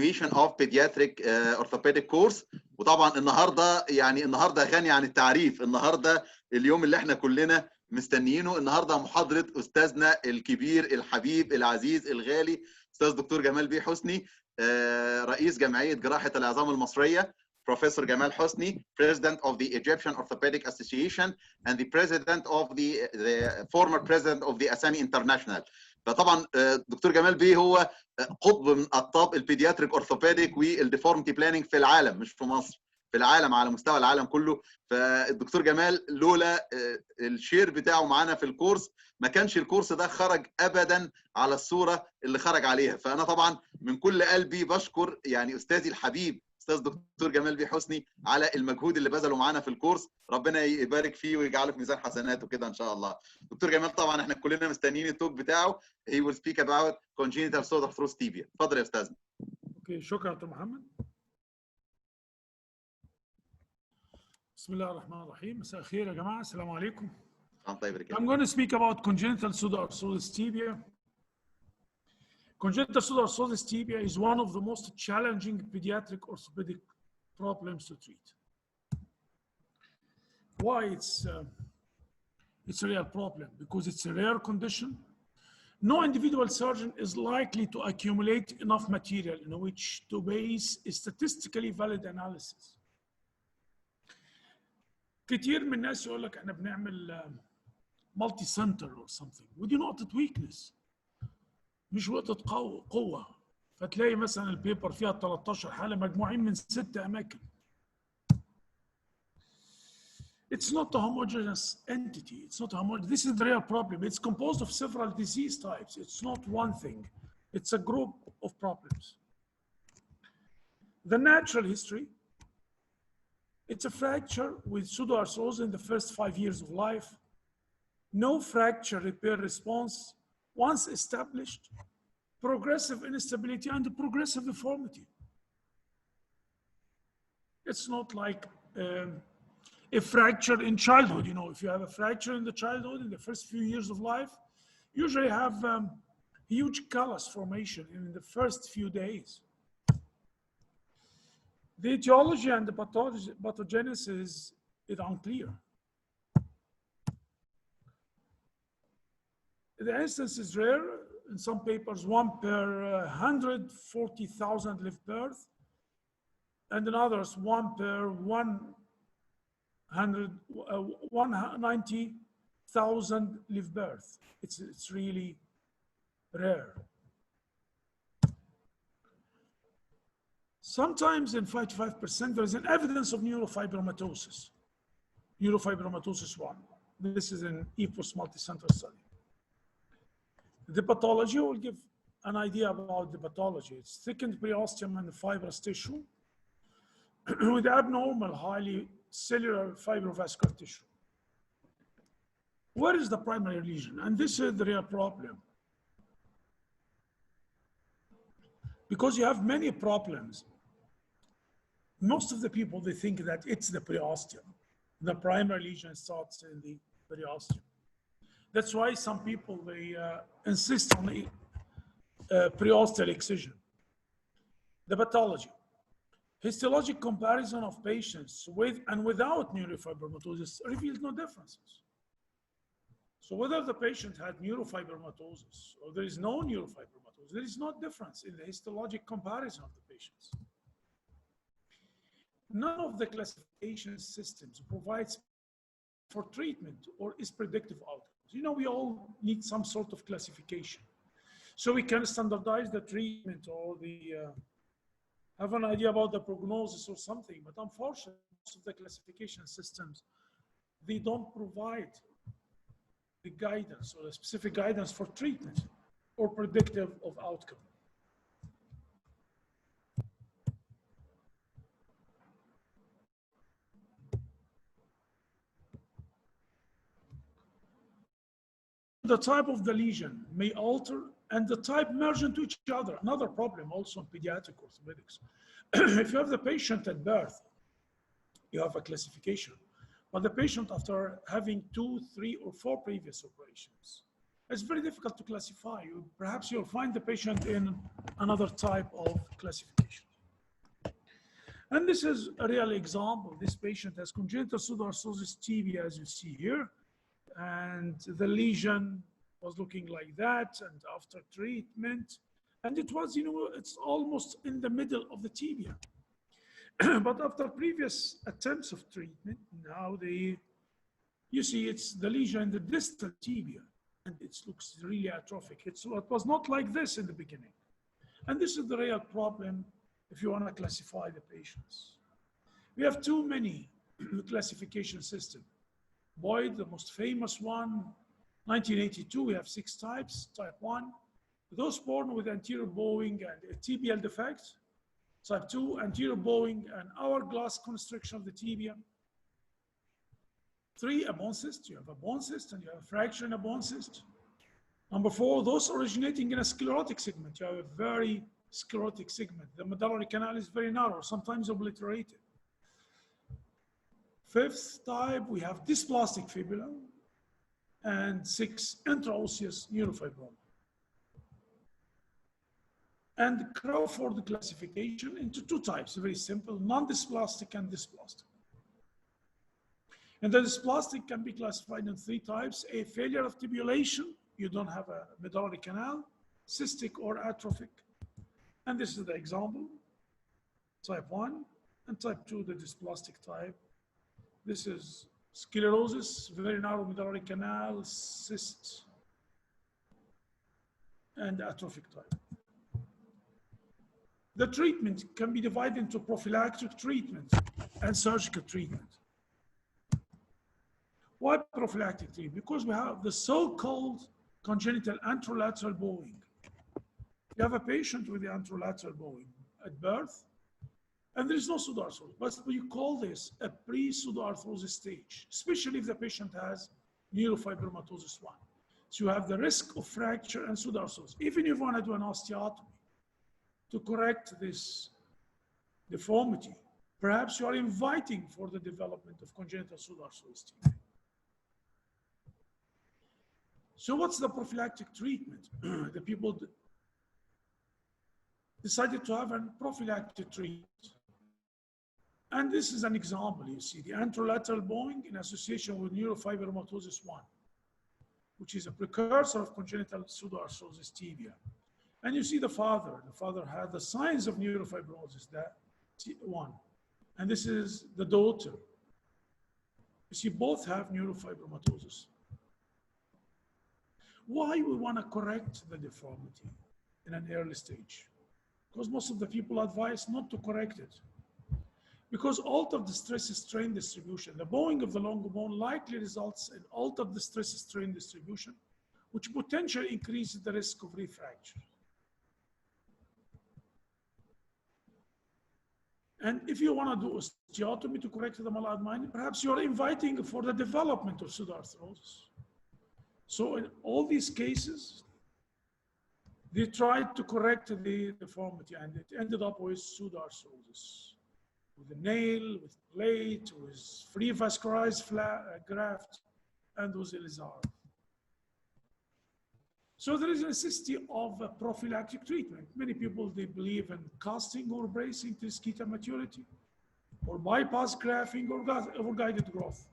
continuation of pediatric orthopedic course. وطبعا النهارده غني عن التعريف. النهارده اليوم اللي احنا كلنا مستنيينه. النهارده محاضره استاذنا الكبير الحبيب العزيز الغالي استاذ دكتور جمال بيه حسني، رئيس جمعيه جراحه العظام المصريه. Professor Gamal Hosny, President of the Egyptian Orthopaedic Association and the President of the former President of the ASAMI International. فطبعا دكتور جمال بيه هو قطب من اقطاب البيدياتريك اورثوبيديك والديفورمتي بلاننج في العالم، مش في مصر، في العالم، على مستوى العالم كله. فالدكتور جمال لولا الشير بتاعه معانا في الكورس ما كانش الكورس ده خرج ابدا على الصوره اللي خرج عليها. فانا طبعا من كل قلبي بشكر يعني استاذي الحبيب استاذ دكتور جمال بيه حسني على المجهود اللي بذله معانا في الكورس. ربنا يبارك فيه ويجعله في ميزان حسناته كده ان شاء الله. دكتور جمال طبعا احنا كلنا مستنيين التوك بتاعه. He will speak about Congenital Pseudarthrosis Tibia. اتفضل يا استاذنا. اوكي، شكرا دكتور محمد. بسم الله الرحمن الرحيم. مساء الخير يا جماعه، السلام عليكم. I'm going to speak about congenital pseudarthrosis tibia. Congenital pseudarthrosis tibia is one of the most challenging pediatric orthopedic problems to treat. Why it's a real problem? Because it's a rare condition. No individual surgeon is likely to accumulate enough material in which to base a statistically valid analysis. كتير من الناس يقول لك احنا بنعمل multi center or something، ودي نقطة weakness مش نقطة قوة. فتلاقي مثلا البيبر فيها 13 حالة مجموعين من 6 أماكن. It's not a homogeneous entity. It's not a homogeneous. This is the real problem. It's composed of several disease types. It's not one thing. It's a group of problems. The natural history, it's a fracture with pseudoarthrosis in the first 5 years of life. No fracture repair response. Once established, progressive instability and progressive deformity. It's not like a fracture in childhood. You know, if you have a fracture in the childhood in the first few years of life, usually have huge callus formation in the first few days. The etiology and the pathogenesis is unclear. The instance is rare. In some papers, 1 per 140,000 live birth, and in others, 1 per 190,000 live birth. It's really rare. Sometimes in 5 to 5%, there is an evidence of neurofibromatosis. Neurofibromatosis 1. This is an EPOS multicenter study. The pathology will give an idea about the pathology. It's thickened periosteum and fibrous tissue with abnormal, highly cellular fibrovascular tissue. Where is the primary lesion? And this is the real problem. Because you have many problems, most of the people, they think that it's the periosteum. The primary lesion starts in the periosteum. That's why some people, they insist on the periosteal excision. The pathology. Histologic comparison of patients with and without neurofibromatosis reveals no differences. So whether the patient had neurofibromatosis or there is no neurofibromatosis, there is no difference in the histologic comparison of the patients. None of the classification systems provides for treatment or is predictive outcomes. You know, we all need some sort of classification. So we can standardize the treatment or have an idea about the prognosis or something. But unfortunately, most of the classification systems, they don't provide the guidance or a specific guidance for treatment or predictive of outcome. The type of the lesion may alter and the type merge into each other. Another problem also in pediatric orthopedics. If you have the patient at birth, you have a classification. But the patient after having 2, 3, or 4 previous operations, It's very difficult to classify. Perhaps you'll find the patient in another type of classification. And this is a real example. This patient has congenital pseudarthrosis tibia, as you see here. And the lesion was looking like that. And after treatment, and it was, it's almost in the middle of the tibia. But after previous attempts of treatment, now you see it's the lesion in the distal tibia. And it looks really atrophic. It was not like this in the beginning. And this is the real problem if you want to classify the patients. We have too many classification systems. Boyd, the most famous one, 1982, we have 6 types. Type 1, those born with anterior bowing and a tibial defect. Type 2, anterior bowing and hourglass constriction of the tibia. 3, a bone cyst. You have a bone cyst and you have a fracture in a bone cyst. Number 4, those originating in a sclerotic segment. You have a very sclerotic segment. The medullary canal is very narrow, sometimes obliterated. 5th type, we have dysplastic fibula. And 6, intraosseous neurofibroma. And Crawford classification into 2 types, very simple, non-dysplastic and dysplastic. And the dysplastic can be classified in 3 types: a failure of tibulation, you don't have a medullary canal, cystic or atrophic. And this is the example, type 1, and type 2, the dysplastic type. This is sclerosis, very narrow medullary canal, cyst, and atrophic type. The treatment can be divided into prophylactic treatment and surgical treatment. Why prophylactic treatment? Because we have the so-called congenital anterolateral bowing. You have a patient with the anterolateral bowing at birth, and there is no pseudarthrosis, but we call this a pre-pseudarthrosis stage, especially if the patient has neurofibromatosis 1. So you have the risk of fracture and pseudarthrosis. Even if you want to do an osteotomy to correct this deformity, perhaps you are inviting for the development of congenital pseudarthrosis tibia. So what's the prophylactic treatment? The people decided to have a prophylactic treatment. And this is an example, you see, the anterolateral bowing in association with neurofibromatosis 1, which is a precursor of congenital pseudarthrosis tibia. And you see the father had the signs of neurofibromatosis, that 1. And this is the daughter. You see, both have neurofibromatosis. Why we want to correct the deformity in an early stage? Because most of the people advise not to correct it. Because altered the stress-strain distribution, the bowing of the long bone likely results in altered the stress-strain distribution, which potentially increases the risk of refracture. And if you want to do osteotomy to correct the maladmining, perhaps you're inviting for the development of pseudarthrosis. So in all these cases, they tried to correct the deformity, and it ended up with pseudarthrosis, with a nail, with plate, with free vascularized graft, and with Ilizarov. So there is a necessity of a prophylactic treatment. Many people, they believe in casting or bracing to sketa maturity, or bypass grafting or guided growth.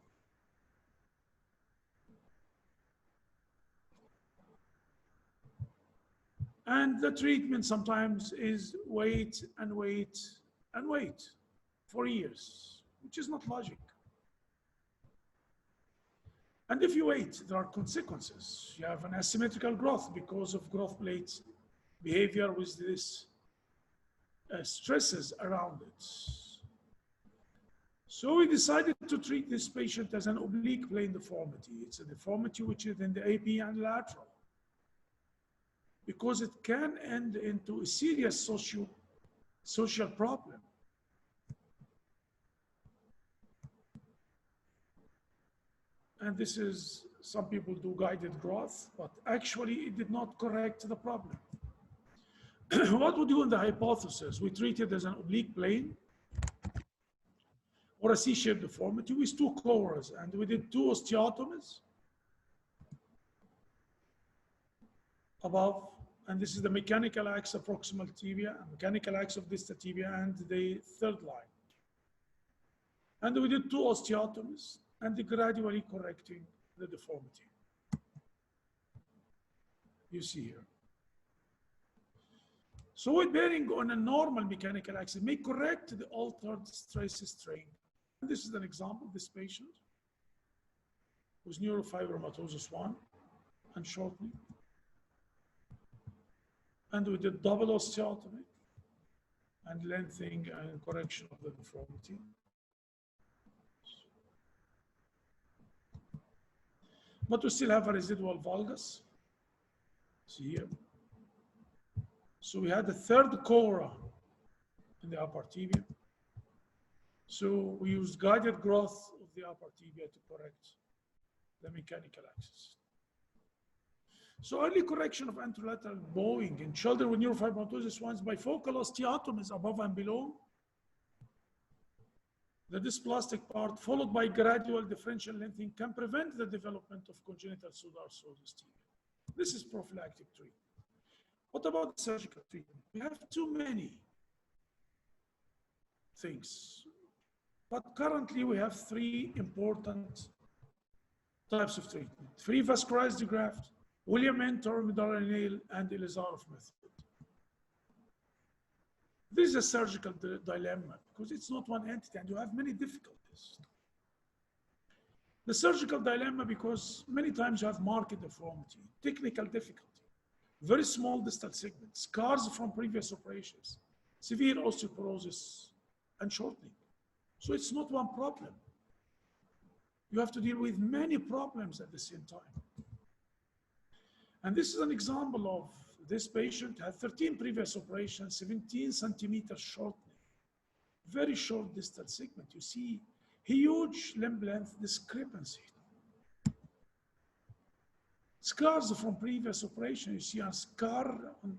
And the treatment sometimes is wait and wait and wait for years, which is not logic. And if you wait, there are consequences. You have an asymmetrical growth because of growth plate behavior with this stresses around it. So we decided to treat this patient as an oblique plane deformity. It's a deformity which is in the AP and lateral, because it can end into a serious social problem. And this is, some people do guided growth, but actually it did not correct the problem. What we do in the hypothesis, we treat it as an oblique plane or a C-shaped deformity with 2 cores, and we did 2 osteotomies. above, and this is the mechanical axe of proximal tibia, mechanical axe of distal tibia, and the third line. And we did 2 osteotomies and gradually correcting the deformity. You see here. So weight bearing on a normal mechanical axis may correct the altered stress strain. And this is an example of this patient with neurofibromatosis 1 and shortening. And we did double osteotomy and lengthening and correction of the deformity. But we still have a residual valgus. See here. So we had a third cora in the upper tibia. So we used guided growth of the upper tibia to correct the mechanical axis. So early correction of anterolateral bowing in children with neurofibromatosis 1 bifocal osteotomies above and below the dysplastic part, followed by gradual differential lengthening, can prevent the development of congenital pseudarthrosis tibia. This is prophylactic treatment. What about surgical treatment? We have too many things, but currently we have 3 important types of treatment: free vascularized graft, William intramedullary nail, and Ilizarov method. This is a surgical dilemma because it's not one entity and you have many difficulties. The surgical dilemma because many times you have marked deformity, technical difficulty, very small distal segments, scars from previous operations, severe osteoporosis, and shortening. So it's not one problem. You have to deal with many problems at the same time. And this is an example of this patient had 13 previous operations, 17 centimeters shortening, very short distal segment. You see huge limb length discrepancy. Scars from previous operation. You see a scar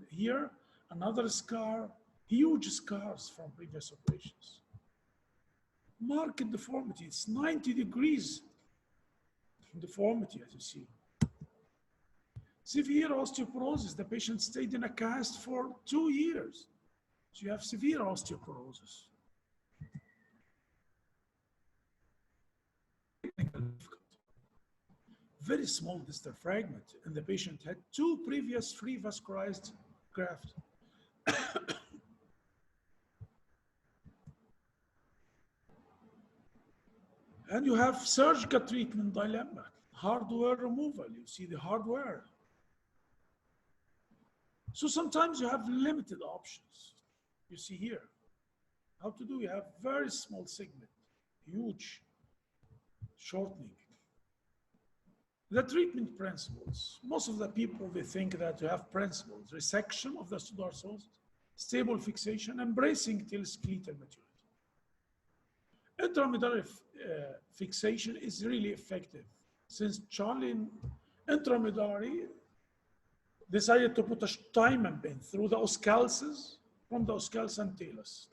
here, another scar, huge scars from previous operations. Marked deformity, it's 90 degrees deformity, as you see. Severe osteoporosis, the patient stayed in a cast for 2 years. So you have severe osteoporosis. Very small distal fragment, and the patient had 2 previous free vascularized grafts. And you have surgical treatment dilemma, hardware removal. You see the hardware. So sometimes you have limited options. You see here. How to do? You have very small segment, huge shortening. The treatment principles. Most of the people, they think that you have principles: resection of the pseudarthrosis, stable fixation, and bracing till skeletal maturity. Intramedullary fixation is really effective, since Charlie intramedullary decided to put a Steinman pin through the oscalces, from the oscalus and talus.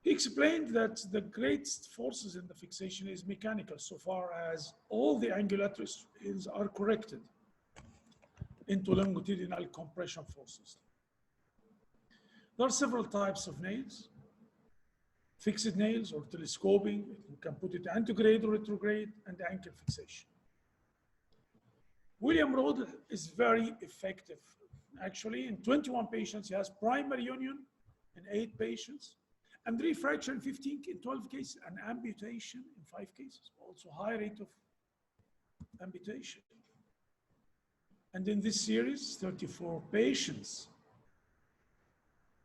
He explained that the greatest forces in the fixation is mechanical, so far as all the angulatories are corrected into longitudinal compression forces. There are several types of nails: fixed nails or telescoping. You can put it antegrade or retrograde, and ankle fixation. William Rode is very effective. Actually, in 21 patients, he has primary union in 8 patients, and refracture in 12 cases, and amputation in 5 cases. Also high rate of amputation. And in this series, 34 patients,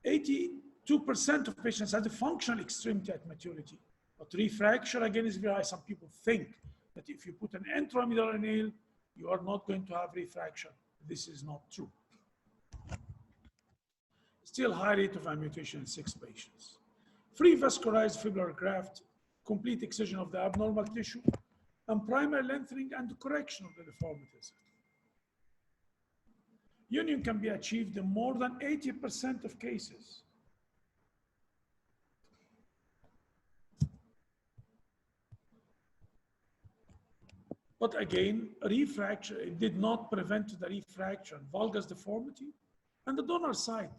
82% of patients had a functional extremity at maturity. But refracture, again, is very high. Some people think that if you put an intramedullary nail, you are not going to have refracture. This is not true. Still high rate of amputation in 6 patients. Free vascularized fibrillar graft, complete excision of the abnormal tissue, and primary lengthening and correction of the deformities. Union can be achieved in more than 80% of cases. But again, refracture, it did not prevent the refracture, valgus deformity, and the donor side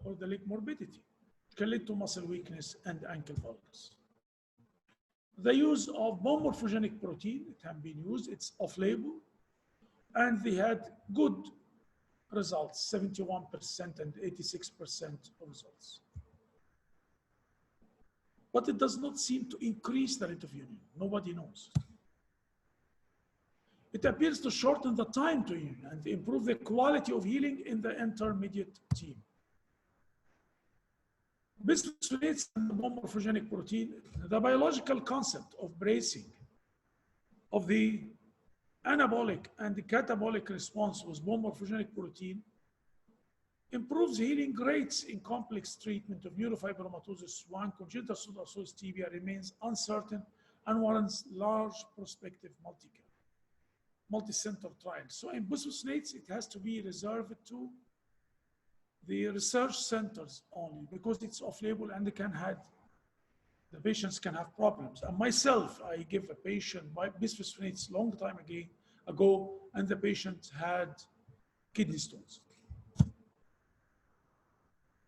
or the leg morbidity, which can lead to muscle weakness and ankle valgus. The use of bone morphogenic protein, it has been used, it's off-label, and they had good results, 71% and 86% of results. But it does not seem to increase the rate of union. Nobody knows. It appears to shorten the time to union and improve the quality of healing in the intermediate team. Bisphosphonates and the bone morphogenic protein, the biological concept of bracing of the anabolic and the catabolic response with bone morphogenic protein improves healing rates in complex treatment of neurofibromatosis 1. Congenital pseudarthrosis tibia remains uncertain and warrants large prospective multi-center trials. So in bisphosphonates, it has to be reserved to the research centers only because it's off-label and the patients can have problems. And myself, I give a patient bisphosphonates long time ago, and the patient had kidney stones.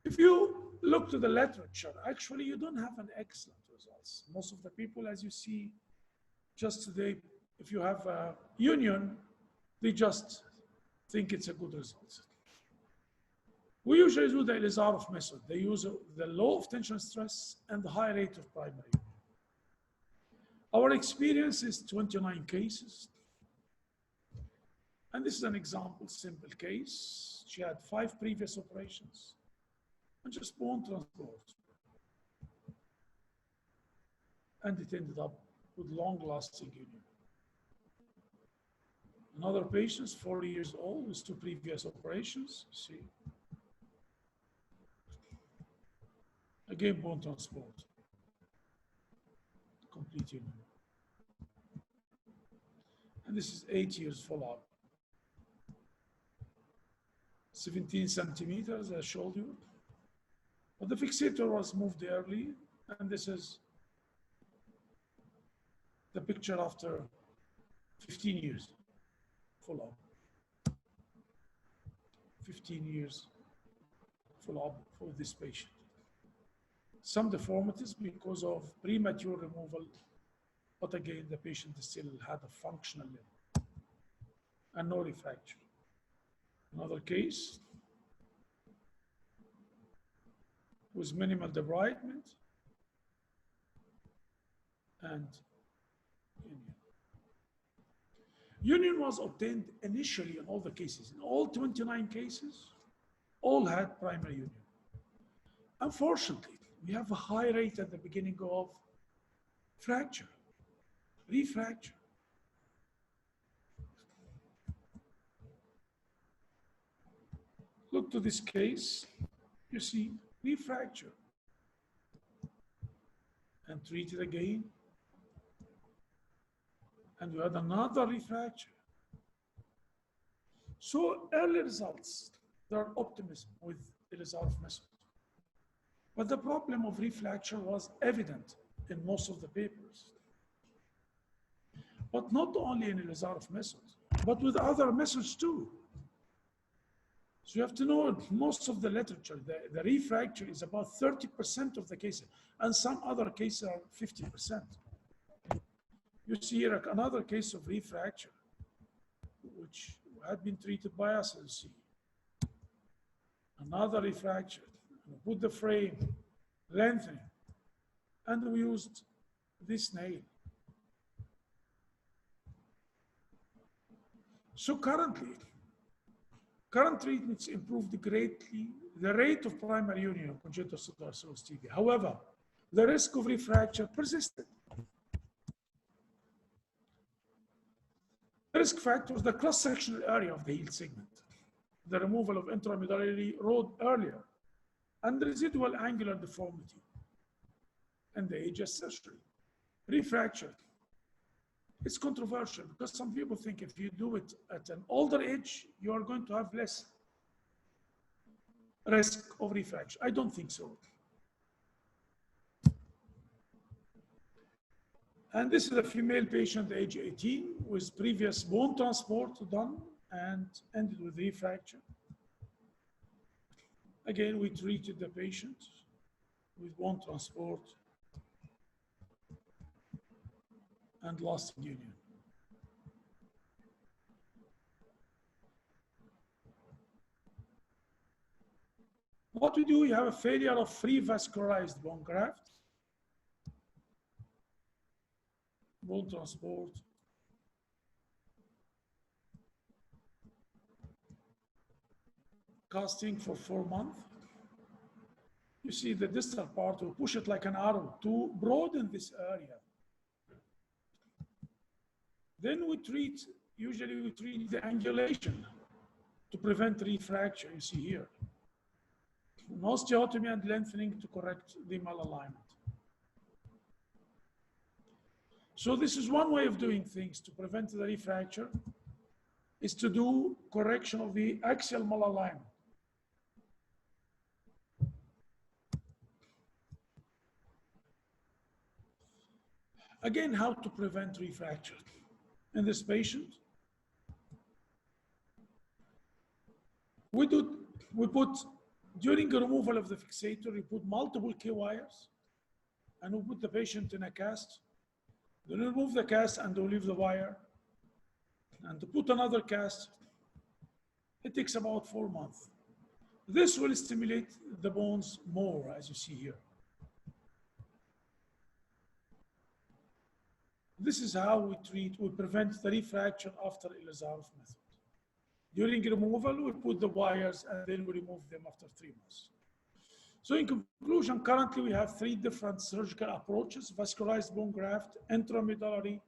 If you look to the literature, actually you don't have an excellent results. Most of the people, as you see, if you have a union, they just think it's a good result. We usually do the Ilizarov method. They use the law of tension stress and the high rate of primary union. Our experience is 29 cases. And this is an example, simple case. She had 5 previous operations and just bone transport. And it ended up with long-lasting union. Another patient, 40 years old, with 2 previous operations. See, again, bone transport, complete union. And this is 8 years follow-up. 17 centimeters, I showed you. But the fixator was moved early, and this is the picture after 15 years follow-up. 15 years follow-up for this patient. Some deformities because of premature removal, but again, the patient still had a functional limb and no refracture. Another case with minimal debridement and union. Union was obtained initially in all the cases. In all 29 cases, all had primary union. Unfortunately, we have a high rate at the beginning of fracture, refracture. Look to this case, you see refracture and treat it again. And we had another refracture. So early results, there are optimism with Ilizarov method. But the problem of refracture was evident in most of the papers. But not only in Ilizarov method, but with other methods too. So you have to know most of the literature, the refracture is about 30% of the cases, and some other cases are 50%. You see here another case of refracture, which had been treated by us, you see. Another refracture, we put the frame, lengthening, and we used this nail. So current treatments improved greatly the rate of primary union of congenital pseudarthrosis tibia. However, the risk of refracture persisted. The risk factors, the cross-sectional area of the heel segment, the removal of intramedullary rod earlier, and the residual angular deformity, and the age surgery. Refracture. It's controversial because some people think if you do it at an older age, you are going to have less risk of refracture. I don't think so. And this is a female patient, age 18, with previous bone transport done and ended with refracture. Again, we treated the patient with bone transport and lasting union. What we do, we have a failure of free vascularized bone graft, bone transport, casting for 4 months. You see the distal part, we push it like an arrow to broaden this area. Then we treat, usually we treat the angulation to prevent refracture, you see here. An osteotomy and lengthening to correct the malalignment. So this is one way of doing things to prevent the refracture, is to do correction of the axial malalignment. Again, how to prevent refracture in this patient? We put, during the removal of the fixator, we put multiple K wires and we put the patient in a cast. Then we remove the cast and we leave the wire. And to put another cast, it takes about 4 months. This will stimulate the bones more, as you see here. This is how we prevent the refracture after Ilizarov method. During removal, we put the wires and then we remove them after 3 months. So in conclusion, currently we have 3 different surgical approaches: vascularized bone graft, intramedullary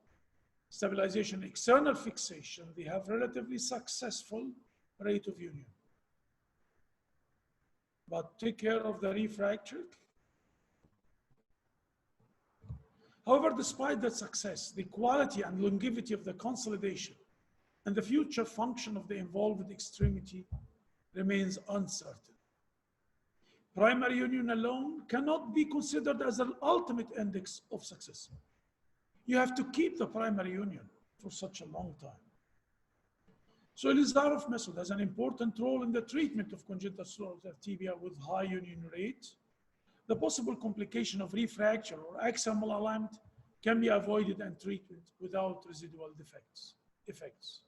stabilization, external fixation. They have relatively successful rate of union. But take care of the refracture. However, despite that success, the quality and longevity of the consolidation and the future function of the involved extremity remains uncertain. Primary union alone cannot be considered as an ultimate index of success. You have to keep the primary union for such a long time. So Ilizarov method has an important role in the treatment of congenital pseudarthrosis tibia with high union rate. The possible complication of refracture or axial malalignment can be avoided and treated without residual effects.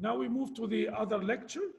Now we move to the other lecture,